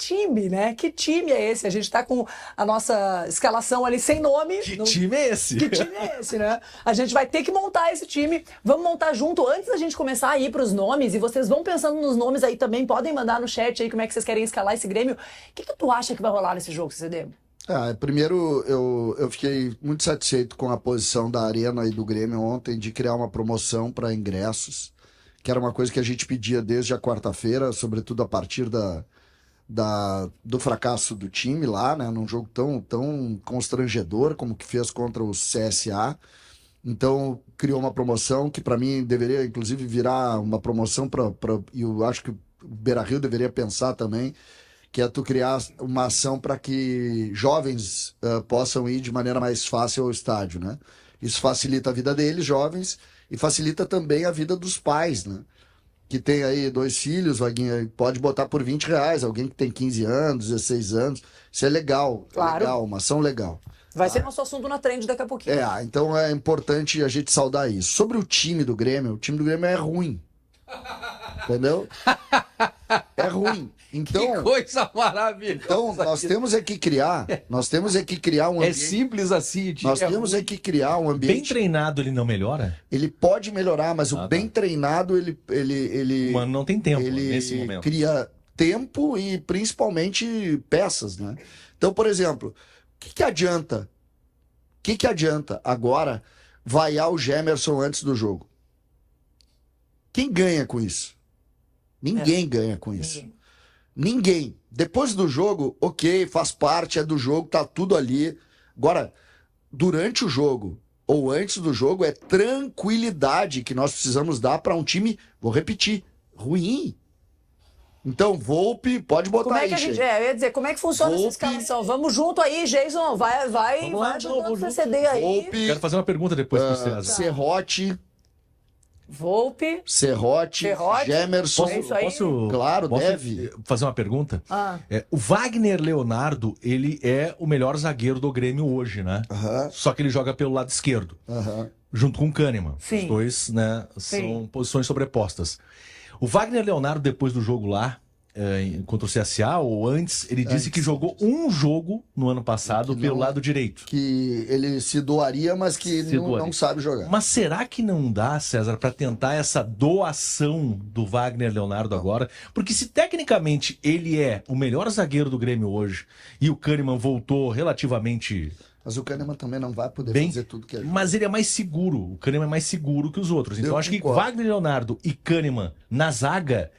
time, né? Que time é esse? A gente tá com a nossa escalação ali sem nome. Que time é esse? Que time é esse, né? A gente vai ter que montar esse time. Vamos montar junto. Antes da gente começar a ir pros nomes, e vocês vão pensando nos nomes aí também, podem mandar no chat aí como é que vocês querem escalar esse Grêmio. O que tu acha que vai rolar nesse jogo, CCD? Primeiro, eu fiquei muito satisfeito com a posição da Arena e do Grêmio ontem de criar uma promoção para ingressos, que era uma coisa que a gente pedia desde a quarta-feira, sobretudo a partir do fracasso do time lá, né, num jogo tão constrangedor como que fez contra o CSA. Então, criou uma promoção que, para mim, deveria, inclusive, virar uma promoção e eu acho que o Beira-Rio deveria pensar também, que é tu criar uma ação para que jovens possam ir de maneira mais fácil ao estádio, né? Isso facilita a vida deles, jovens, e facilita também a vida dos pais, né? Que tem aí 2 filhos, pode botar por R$20, alguém que tem 15 anos, 16 anos, isso é legal, Claro. É legal, uma ação legal. Vai ser nosso assunto na trend daqui a pouquinho. Então é importante a gente saudar isso. Sobre o time do Grêmio é ruim. Entendeu? É ruim. Então, Que coisa maravilhosa. Então, nós temos que criar um ambiente. É simples assim, Nós temos que criar um ambiente. Bem treinado ele não melhora? Ele pode melhorar, mas o bem treinado, ele Mano, não tem tempo ele nesse momento. cria tempo e principalmente peças, né? Então, por exemplo, o que adianta? O que adianta agora vaiar o Gemerson antes do jogo? Quem ganha com isso? Ninguém ganha com isso. Ninguém. Depois do jogo, ok, faz parte, é do jogo, tá tudo ali. Agora, durante o jogo ou antes do jogo, é tranquilidade que nós precisamos dar para um time, vou repetir, ruim. Então, Volpe, pode botar Como é aí, que a gente, Sheik. eu ia dizer, como é que funciona essa Volpe. escalação? Vamos junto aí, Jason, vai Vamos lá, ajudando o vamos CCD aí. Volpe, Quero fazer uma pergunta depois pro César. Serrote, Volpe. Serrote, Gemerson. É isso aí. Claro, posso deve. fazer uma pergunta? Ah. O Wagner Leonardo, ele é o melhor zagueiro do Grêmio hoje, né? Aham. Só que ele joga pelo lado esquerdo, Aham. junto com o Kahneman. Sim. Os dois, né, Sim. são posições sobrepostas. O Wagner Leonardo, depois do jogo lá, contra o CSA, ou antes, ele disse que jogou um jogo no ano passado pelo lado direito. Que ele se doaria, mas que Se doaria. não sabe jogar. Mas será que não dá, César, para tentar essa doação do Wagner Leonardo agora? Porque se tecnicamente ele é o melhor zagueiro do Grêmio hoje e o Kahneman voltou relativamente Mas o Kahneman também não vai poder bem, fazer tudo que é. mas ele é mais seguro. O Kahneman é mais seguro que os outros. Então Eu acho que concordo. Wagner Leonardo e Kahneman na zaga,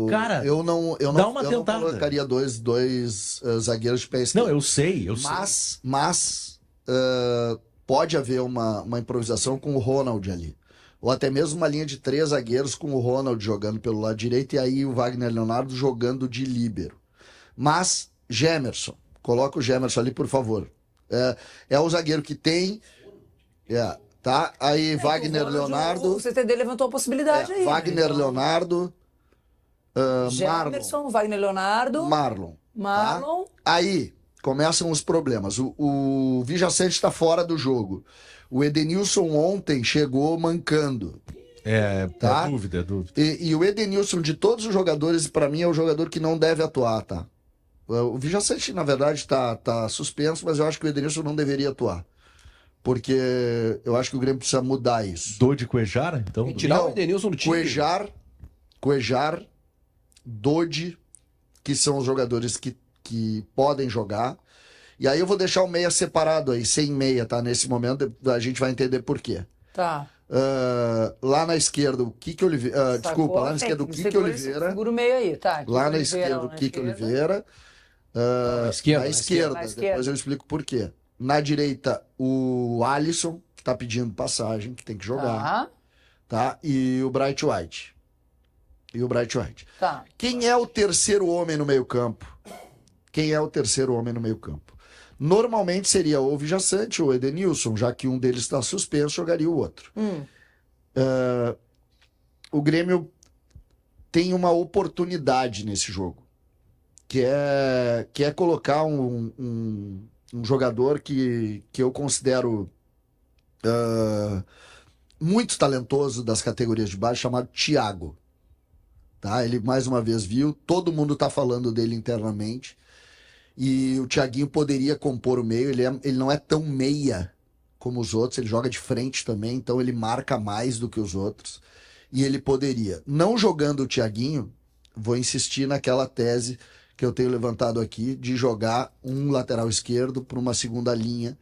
cara, eu não dá uma tentada. colocaria dois zagueiros de pé esquerdo. não, eu sei. Mas pode haver uma improvisação com o Ronald ali. Ou até mesmo uma linha de 3 zagueiros com o Ronald jogando pelo lado direito e aí o Wagner Leonardo jogando de líbero. Mas Gemerson, coloca o Gemerson ali, por favor. É o zagueiro que tem. Tá? Aí Wagner Leonardo. O CCD levantou a possibilidade aí. Wagner Leonardo. Jefferson, Wagner Leonardo. Marlon. Marlon. Tá? Aí começam os problemas. O Vijaçante está fora do jogo. O Edenilson ontem chegou mancando. É dúvida. E o Edenilson, de todos os jogadores, para mim, é o jogador que não deve atuar, tá? O Vijaçante, na verdade, tá suspenso, mas eu acho que o Edenilson não deveria atuar. Porque eu acho que o Grêmio precisa mudar isso. Dodi Cuejara, então. Tirar o Edenilson do time. Cuejar, Dodi, que são os jogadores que podem jogar. E aí eu vou deixar o meia separado aí, sem meia, tá? Nesse momento a gente vai entender por quê. Tá. Lá na esquerda, o Kike Oliveira. Desculpa, lá na esquerda, o Kike Oliveira. Segura o meio aí, tá. Lá na esquerda, o Kike Oliveira. Na esquerda. Na esquerda, depois eu explico por quê. Na direita, o Alisson, que tá pedindo passagem, que tem que jogar. Tá? E o Bright White. Tá. Quem é o terceiro homem no meio-campo? Normalmente seria ou o Vijaçante ou o Edenilson, já que um deles está suspenso, jogaria o outro. O Grêmio tem uma oportunidade nesse jogo, que é colocar um jogador que eu considero muito talentoso das categorias de base, chamado Thiago. tá? Ele mais uma vez viu, todo mundo tá falando dele internamente. E o Thiaguinho poderia compor o meio, ele não é tão meia como os outros, ele joga de frente também, então ele marca mais do que os outros. E ele poderia. Não jogando o Thiaguinho, vou insistir naquela tese que eu tenho levantado aqui, de jogar um lateral esquerdo para uma segunda linha,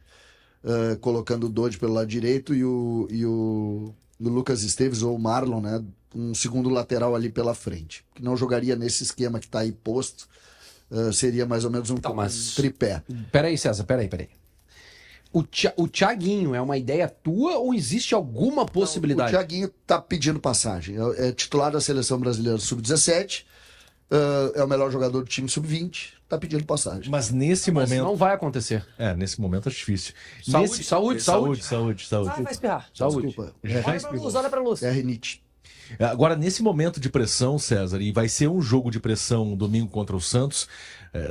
colocando o Dodge pelo lado direito e o Lucas Esteves ou o Marlon, né? Um segundo lateral ali pela frente. Que não jogaria nesse esquema que está aí posto. Seria mais ou menos um tripé. Peraí, César, peraí. O Thiaguinho é uma ideia tua ou existe alguma possibilidade? O Thiaguinho tá pedindo passagem. É titular da seleção brasileira sub-17, é o melhor jogador do time sub-20, tá pedindo passagem. Mas nesse Mas momento. não vai acontecer. Nesse momento é difícil. Saúde. Vai espirrar. Saúde. Desculpa. Olha pra luz. É rinite. Agora, nesse momento de pressão, César, e vai ser um jogo de pressão domingo contra o Santos,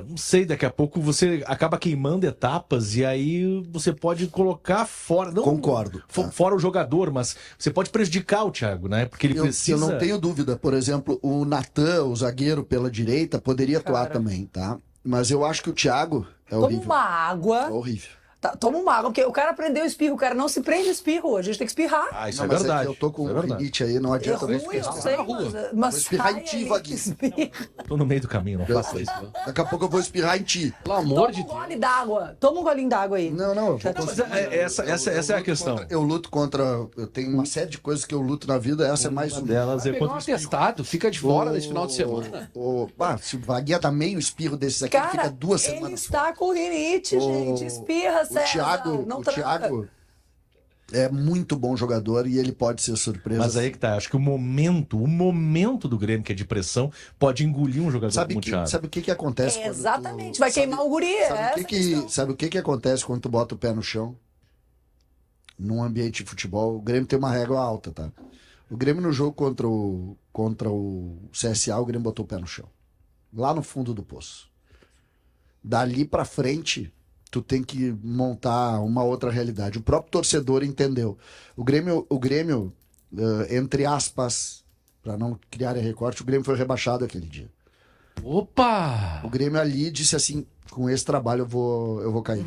não sei, daqui a pouco você acaba queimando etapas e aí você pode colocar fora. Não, Concordo. Fora o jogador, mas você pode prejudicar o Thiago, né? Porque ele precisa. Eu não tenho dúvida. Por exemplo, o Natan, o zagueiro pela direita, poderia atuar também, tá? Mas eu acho que o Thiago é horrível. Toma uma água. É horrível. Toma uma água, porque o cara aprendeu o espirro, o cara não se prende espirro hoje, a gente tem que espirrar. Isso Não, é mas verdade. que eu tô com rinite aí, não É adianta. ruim, eu sei, mas Vou espirrar em sai ti, aí, Vaguinho. espirra. Tô no meio do caminho, não faça isso. Daqui a pouco eu vou espirrar em ti. Pelo amor Toma de um Deus. gole d'água. Toma um golinho d'água aí. Não, eu vou Mas essa é a questão. Eu luto contra. Eu tenho uma série de coisas que eu luto na vida, essa é mais uma. Delas é Pegar um contra o espírito. atestado, fica de fora desse final de semana. Se o Vaguinha dá meio espirro desses aqui, ele fica Cara, 2 ele semanas. está com rinite, gente. Espirra, César. Não tranca. Thiago é muito bom jogador e ele pode ser surpresa. Mas aí que tá, acho que o momento do Grêmio, que é de pressão, pode engolir um jogador como o Thiago. Sabe o que acontece? quando Exatamente, vai queimar o guri. Sabe o que acontece quando tu bota o pé no chão? Num ambiente de futebol, o Grêmio tem uma régua alta, tá? O Grêmio no jogo contra o CSA, o Grêmio botou o pé no chão. Lá no fundo do poço. Dali pra frente, tu tem que montar uma outra realidade. O próprio torcedor entendeu. O Grêmio, entre aspas, para não criar recorte, o Grêmio foi rebaixado aquele dia. Opa! O Grêmio ali disse assim, com esse trabalho eu vou cair.